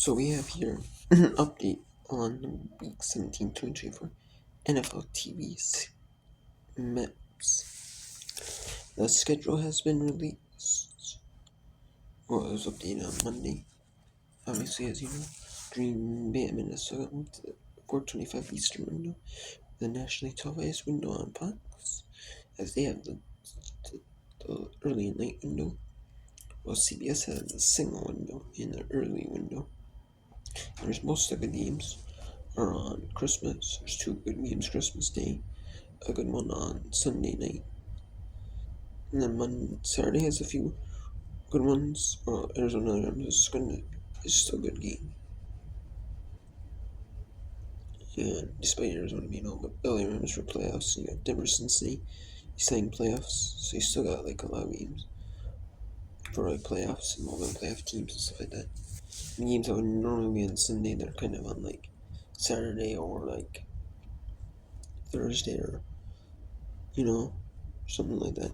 So we have here an update on Week 17, 2024 NFL TV maps. The schedule has been released. Well, it was updated on Monday. Obviously, as you know, Green Bay and Minnesota moved to the 4:25 Eastern window, the nationally televised window on Fox, as they have the early and late window, while CBS has the single window in the early window. There's most of the games are on Christmas. There's two good games Christmas Day, a good one on Sunday night, and then Saturday has a few good ones. Arizona Rams is still a good game. And despite Arizona being all but LA Rams for playoffs, you got Denver Cincinnati saying playoffs, so you still got like a lot of games for like playoffs and all the playoff teams and stuff like that. And games that would normally be on Sunday, they're kind of on like Saturday or like Thursday or something like that.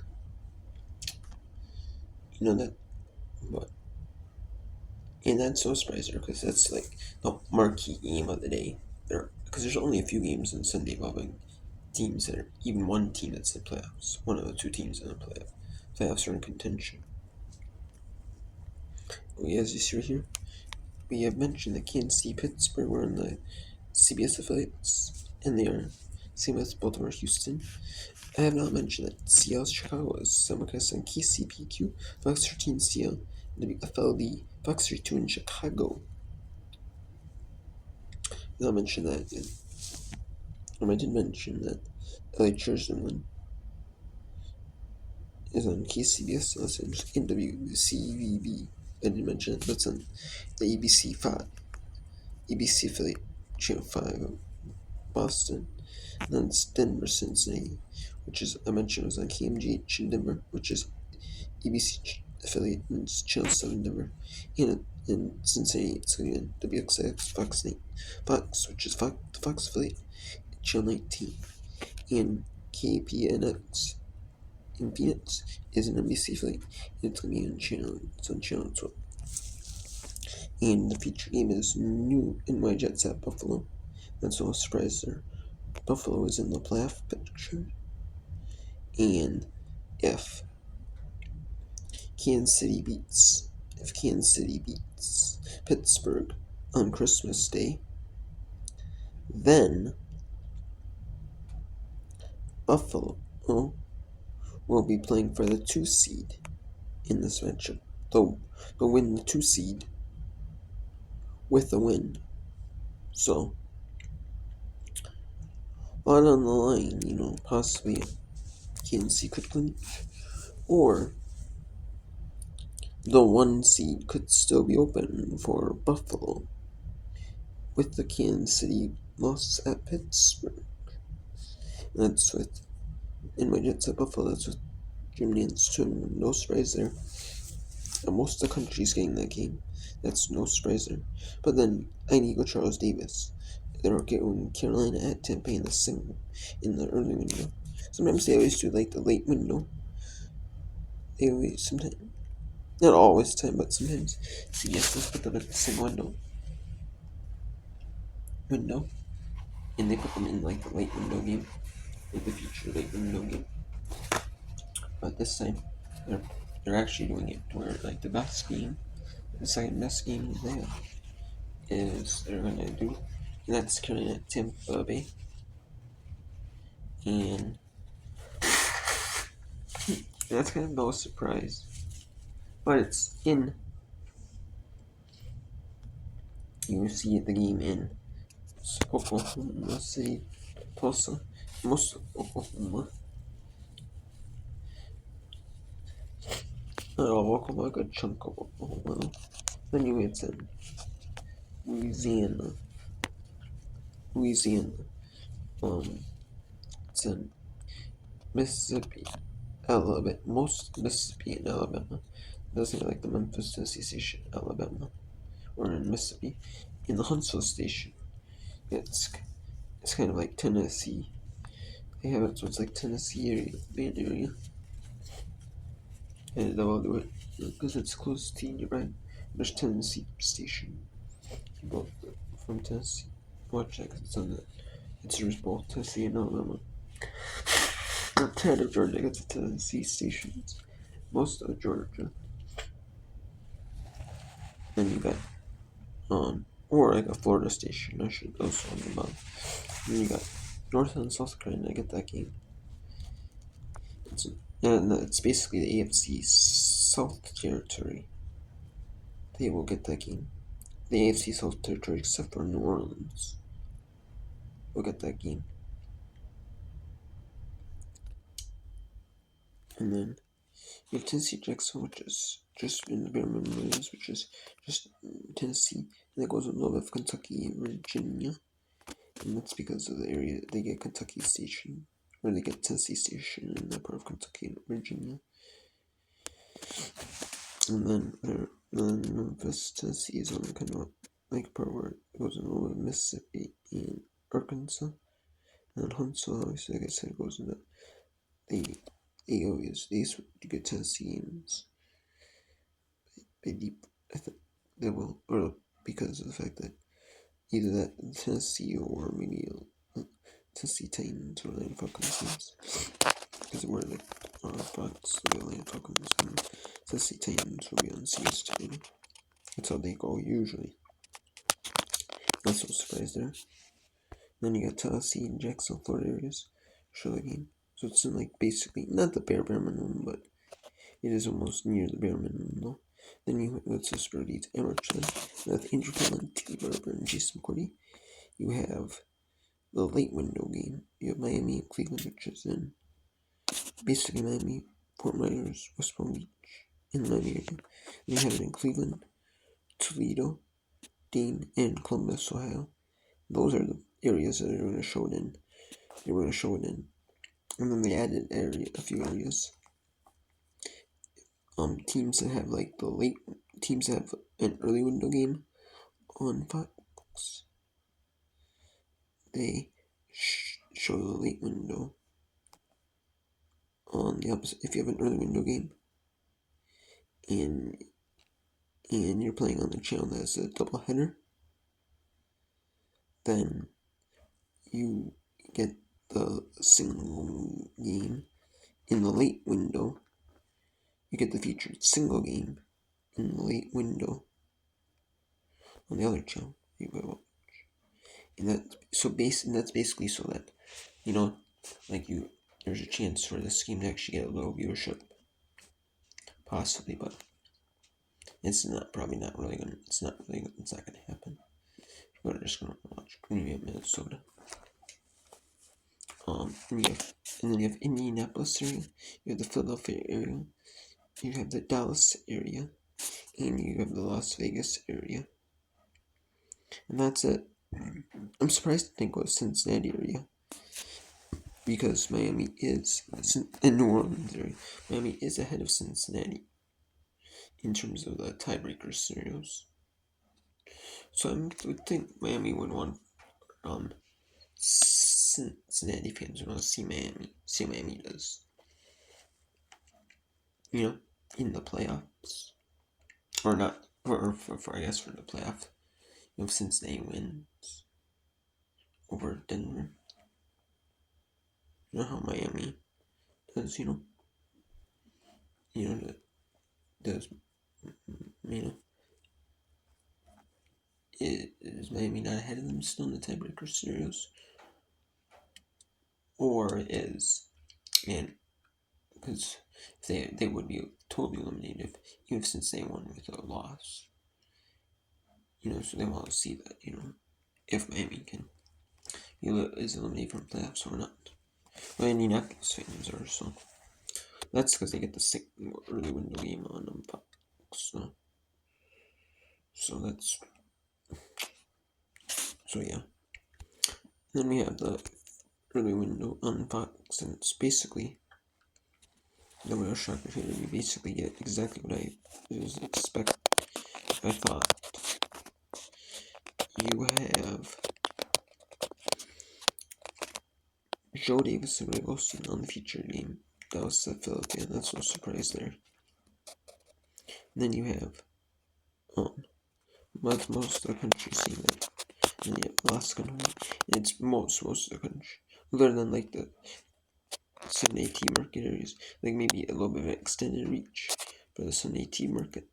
That, but and that's no surprise because that's like the marquee game of the day. Because there's only a few games on Sunday involving teams that are even one team that's in the playoffs. One of the two teams in the playoffs are in contention. As you see right here, we have mentioned that Kansas City, Pittsburgh were in the CBS affiliates, and they are same as Baltimore, Houston. I have not mentioned that Seattle, Chicago is simulcast on KCPQ, Fox 13 Seattle, WFLD, Fox 32 in Chicago. I did mention that, I did mention that LA Chargers one is on KCBS, in WCVB. I did mention it, that's on the ABC affiliate, Channel 5 of Boston. And then it's Denver, Cincinnati, which is, I mentioned, was on KMGH in Denver, which is ABC affiliate in Channel 7 Denver. And in Cincinnati, it's going to be on WXX Fox, which is the Fox affiliate, Channel 19. And KPNX in Phoenix is an NBC affiliate, and it's going to be on Channel 12. And the feature game is new NY Jets at Buffalo. That's no surprise there. Buffalo is in the playoff picture. And if Kansas City beats Pittsburgh on Christmas Day, then Buffalo will be playing for the 2 seed in this matchup. They'll win the 2 seed with a win. So, a lot on the line, possibly Kansas City could clinch, or the 1 seed could still be open for Buffalo with the Kansas City loss at Pittsburgh. That's with NY Jets at Buffalo. That's with Jim Nantz too. No surprise there. And most of the country's getting that game. That's no surprise there. But then I need to go Charles Davis. They're going Carolina at Tampa in the early window. Sometimes they always do like the late window. They always sometimes, not always time, but sometimes CBS does put them at the single window, and they put them in like the late window game, like the future late window game. But this time, they're actually doing it where like the best game, the second best game they have is they're gonna do, and that's Carolina at Tampa Bay, and that's kind of no surprise, but it's in. You see the game in Oklahoma City, Tulsa, most of Oklahoma. Not all of Oklahoma, a good chunk of Oklahoma. Anyway, it's in Louisiana. It's in Mississippi, Alabama. Most Mississippi and Alabama. It doesn't like the Memphis, Tennessee station, Alabama, or in Mississippi. In the Huntsville station, it's kind of like Tennessee. They have it so it's like Tennessee area, band area. And they'll do it because it's close to nearby. There's Tennessee station. both from Tennessee. Watch that 'cause it serves both Tennessee and Alabama. Not 10 of Georgia gets the Tennessee stations. Most of Georgia. Then you got or like a Florida station. I should also on the above. Then you got North and South Carolina. I get that game. It's basically the AFC South territory. They will get that game. The AFC South territory, except for New Orleans, will get that game. And then you have Tennessee Jacksonville, which is just in the bare minimum areas, which is just Tennessee. And that goes with a little bit of Kentucky, Virginia. And that's because of the area they get Kentucky Station, or they get Tennessee Station in that part of Kentucky and Virginia. And then Memphis, Tennessee is on kind of like part where it goes in a little bit of Mississippi and Arkansas. And then Huntsville, obviously, like I said, goes into the areas. These good Tennesseans. They deep, I think they will, or because of the fact that either that Tennessee or maybe Tennessee Titans or Atlanta Falcons teams. Because we're like Fox, the Atlanta Falcons, and Tennessee Titans will be on CS2. That's how they go usually. Not so surprised there. Then you got Tennessee and Jacksonville, Florida areas. Show the game. So it's in like basically not the bare minimum, but it is almost near the bare minimum though. Then you let's just spread these amateurs. With Andrew Fallon, T. Barber, and Jason McCourty. You have the late window game. You have Miami and Cleveland, which is in basically Miami, Fort Myers, West Palm Beach, in the Miami area. Then you have it in Cleveland, Toledo, Dane, and Columbus, Ohio. Those are the areas that they're going to show it in. They were going to show it in. And then they added a few areas. Teams that have like teams that have an early window game on Fox. They show the late window on the opposite. If you have an early window game and you're playing on the channel that's a doubleheader, then you get the single game in the late window. You get the featured single game in the late window on the other channel. You go watch. And that's basically so that, like there's a chance for this game to actually get a little viewership. Possibly, but it's not gonna happen. People are just gonna watch Green Bay, Minnesota. And then you have Indianapolis area, you have the Philadelphia area, you have the Dallas area, and you have the Las Vegas area. And that's it. I'm surprised to think of Cincinnati area, because Miami is in New Orleans area. Miami is ahead of Cincinnati in terms of the tiebreaker scenarios. So I would think Miami would want Cincinnati fans would want to see Miami does. In the playoffs. Or not, for I guess for the playoff. If Cincinnati wins over Denver. You know how Miami does, does, is Miami not ahead of them still in the tiebreaker scenarios? Or because they would be totally eliminated even since they won with a loss. So they want to see that, if Miami is eliminated from playoffs or not. Well, Indianapolis fans are, so that's because they get the early window game on Fox. So that's, so yeah. Then we have the early window on Fox, and it's basically the real shock of it. You basically get exactly what I was expect. I thought you have Joe Davis and Ray Wilson on the featured game. That was the Philadelphia. That's no surprise there. And then you have But most of the country seeing that. And yeah, Alaska, it's most of the country. Other than like the Sunday tea market areas, like maybe a little bit of extended reach for the Sunday tea market.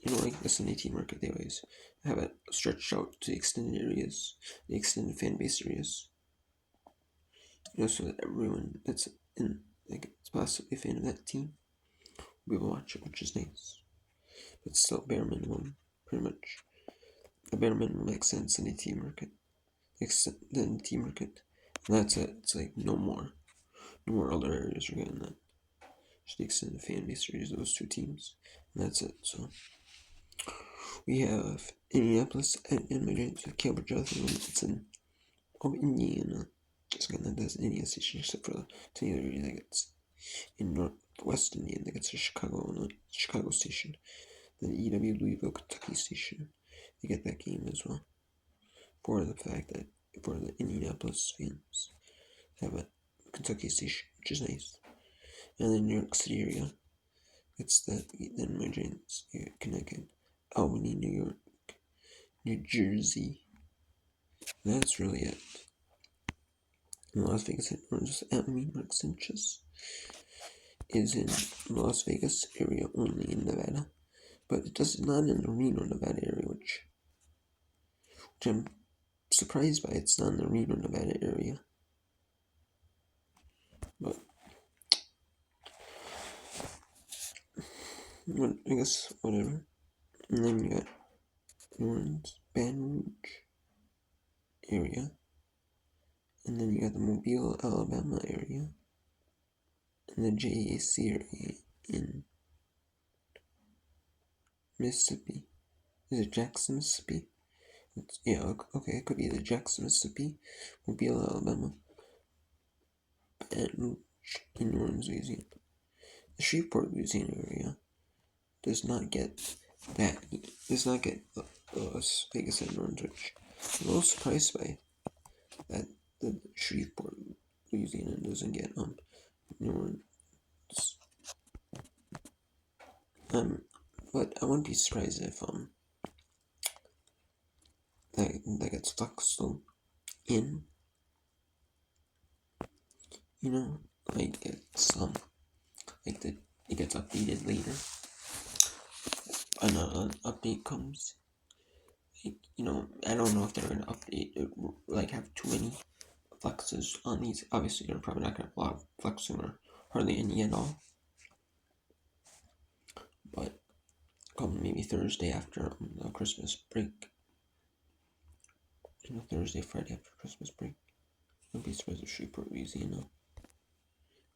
Like the Sunday tea market, they always have it stretched out to extended areas, the extended fan base areas. So that everyone that's in, like, it's possibly a fan of that team will be able to watch it, which is nice. But still, bare minimum, pretty much. A bare minimum makes sense in the tea market. Then the tea market. And that's it. It's like no more other areas are getting that. Just the extended fan base areas, those two teams. And that's it. So we have Indianapolis and Immigrants with Cambridge Johnson. It's in Indiana. Just again, that does Indiana Station, except for the tiny area that gets in Northwest Indiana that gets to Chicago Station. The EW Louisville, Kentucky Station. They get that game as well. For the fact that for the Indianapolis fans have a Kentucky Station, which is nice. And then New York City area, it's the Immigrants, Connecticut, Albany, New York, New Jersey. That's really it. And Las Vegas and Orange Avenue Mark Sanchez is in Las Vegas area only in Nevada, but it does not in the Reno, Nevada area, which I'm surprised by. It's not in the Reno, Nevada area, but I guess whatever. And then you got New Orleans, Baton Rouge area, and then you got the Mobile, Alabama area, and the JAC area in Mississippi. Is it Jackson, Mississippi? Okay, it could be the Jackson, Mississippi, Mobile, Alabama, Baton Rouge in New Orleans, Louisiana. The Shreveport, Louisiana area does not get Las Vegas and Orange, which I'm a little surprised by that the Shreveport, Louisiana doesn't get New Orleans. But I wouldn't be surprised if that gets flexed in. Like it's like that it gets updated later. Another update comes. I don't know if they're gonna update it, like have too many flexes on these. Obviously, they're probably not gonna have a lot of flexing or hardly any at all. But come maybe Thursday after the Christmas break. Thursday, Friday after Christmas break. Don't be surprised if Shreveport, Louisiana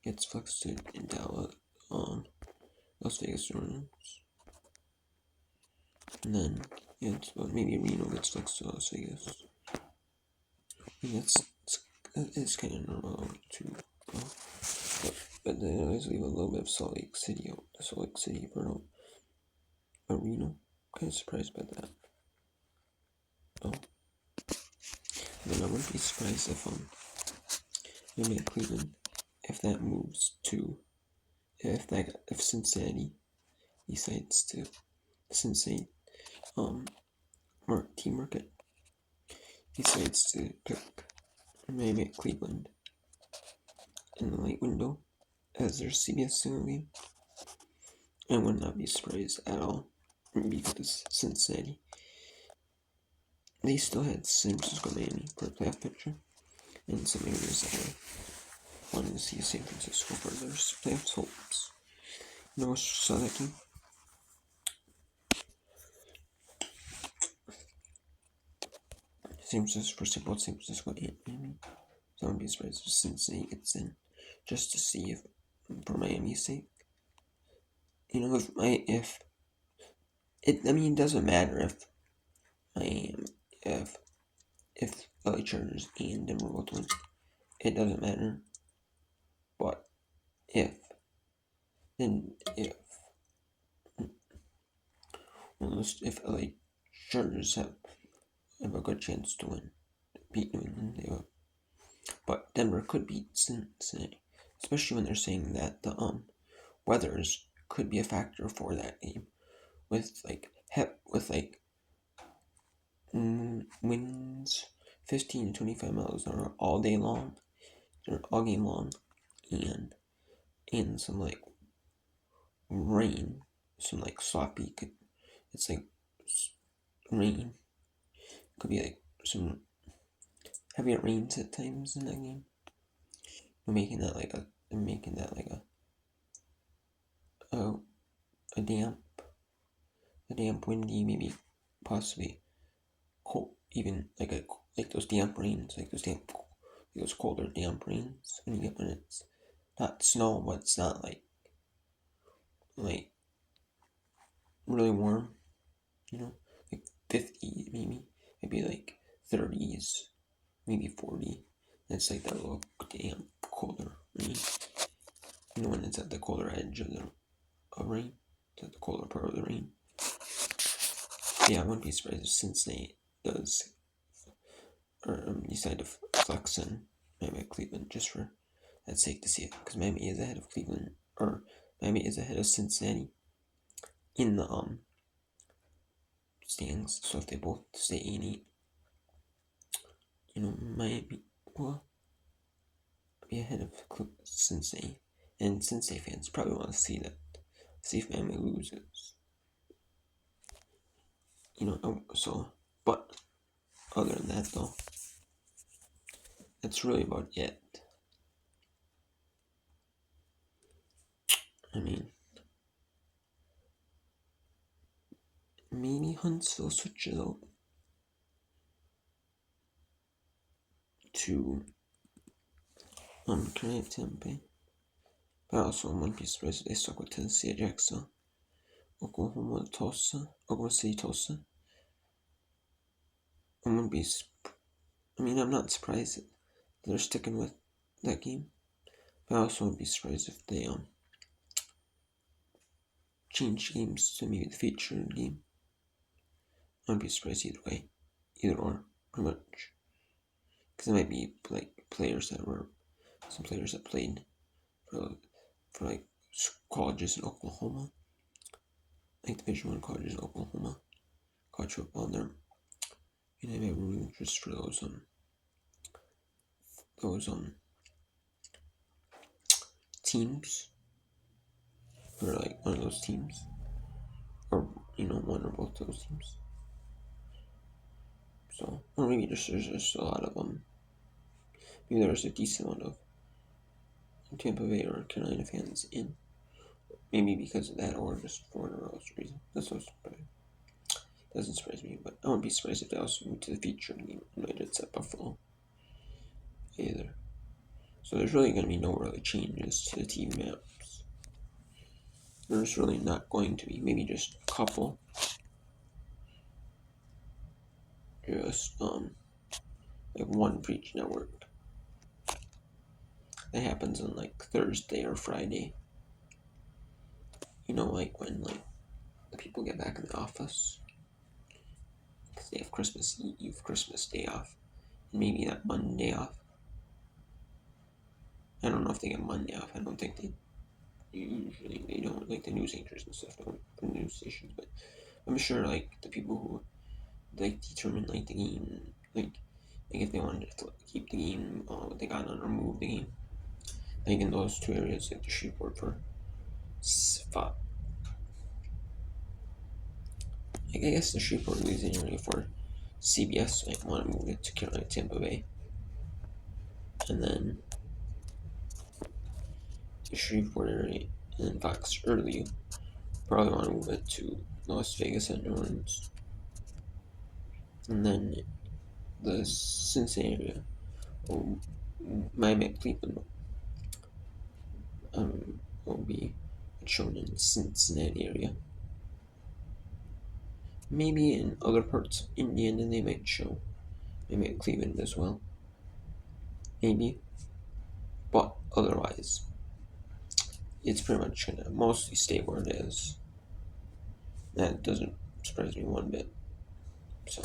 gets flexed in Dallas on Las Vegas, New Orleans. And then, maybe Reno gets flexed to Las Vegas. It's kind of normal too. But they always leave a little bit of Salt Lake City out. The Salt Lake City burnout. But Reno, kind of surprised by that. Then I wouldn't be surprised if maybe Cleveland, if that moves to, if Cincinnati decides to, Cincinnati team market decides to pick maybe Cleveland in the late window as their CBS single game, I would not be surprised at all, because Cincinnati, they still had San Francisco Miami for a playoff picture, and some areas that I wanted to see San Francisco for their playoff hopes. Saw that game. San Francisco and Miami. So I wouldn't be surprised if Cincinnati gets in, just to see if, for Miami's sake. It doesn't matter if Miami, if LA Chargers and Denver both win. It doesn't matter. But if LA Chargers have a good chance to beat New England, they will. But Denver could beat Cincinnati, especially when they're saying that the weathers could be a factor for that game, with like with like winds 15 to 25 miles an hour all day long, or all game long, and some like rain, some like sloppy. It's like rain. Could be like some heavy rains at times in that game. I'm making that like a a damp, windy, maybe possibly cold, even like those damp rains, those colder damp rains when you get when it's not snow, but it's not like really warm, like 50 maybe like 30s, maybe 40. And it's like that little damp colder rain. When it's at the colder edge of the rain, it's at the colder part of the rain. Yeah, I wouldn't be surprised if Cincinnati does decide to flex in Miami Cleveland just for that sake to see it, because Miami is ahead of Cleveland, or Miami is ahead of Cincinnati in the standings. So if they both stay 8-8, Miami will be ahead of Cincinnati, and Cincinnati fans probably want to see that, see if Miami loses. So, but other than that, though, that's really about it. I mean, maybe Huntsville switches out to Creative Tempe. But also, I wouldn't be surprised if they stuck with Tennessee at Jackson, Oklahoma City Tulsa. I wouldn't be. I'm not surprised that they're sticking with that game. But I also wouldn't be surprised if they change games to maybe the featured game. I wouldn't be surprised either way, either or, pretty much. Because there might be like some players that played for like colleges in Oklahoma, like Division I colleges in Oklahoma, college football, and they're they have room interest for those teams, or like one of those teams, or one or both those teams. So, or maybe there's just a lot of maybe there's a decent amount of Tampa Bay or Carolina fans in. Maybe because of that, or just for whatever else reason. That's also doesn't surprise me, but I wouldn't be surprised if they also moved to the featured game United at Buffalo either. So there's really going to be no really changes to the team maps. There's really not going to be. Maybe just a couple. Just like one for each network. That happens on like Thursday or Friday. Like when the people get back in the office, because they have Christmas Eve, Christmas Day off, and maybe that Monday off. I don't know if they get Monday off. I don't think they usually, they don't, like the news anchors and stuff don't, for news stations, but I'm sure like the people who determine like the game, like if they wanted to keep the game, they got on or move the game, like in those two areas, like the Shreveport for spot. I guess the Shreveport losing area for CBS might want to move it to Carolina, Tampa Bay, and then the Shreveport area and then Fox early probably want to move it to Las Vegas and New Orleans, and then the Cincinnati area, Miami, Cleveland, will be shown in Cincinnati area. Maybe in other parts of Indiana they might show maybe at Cleveland as well. Maybe. But otherwise, it's pretty much gonna mostly stay where it is. That doesn't surprise me one bit. So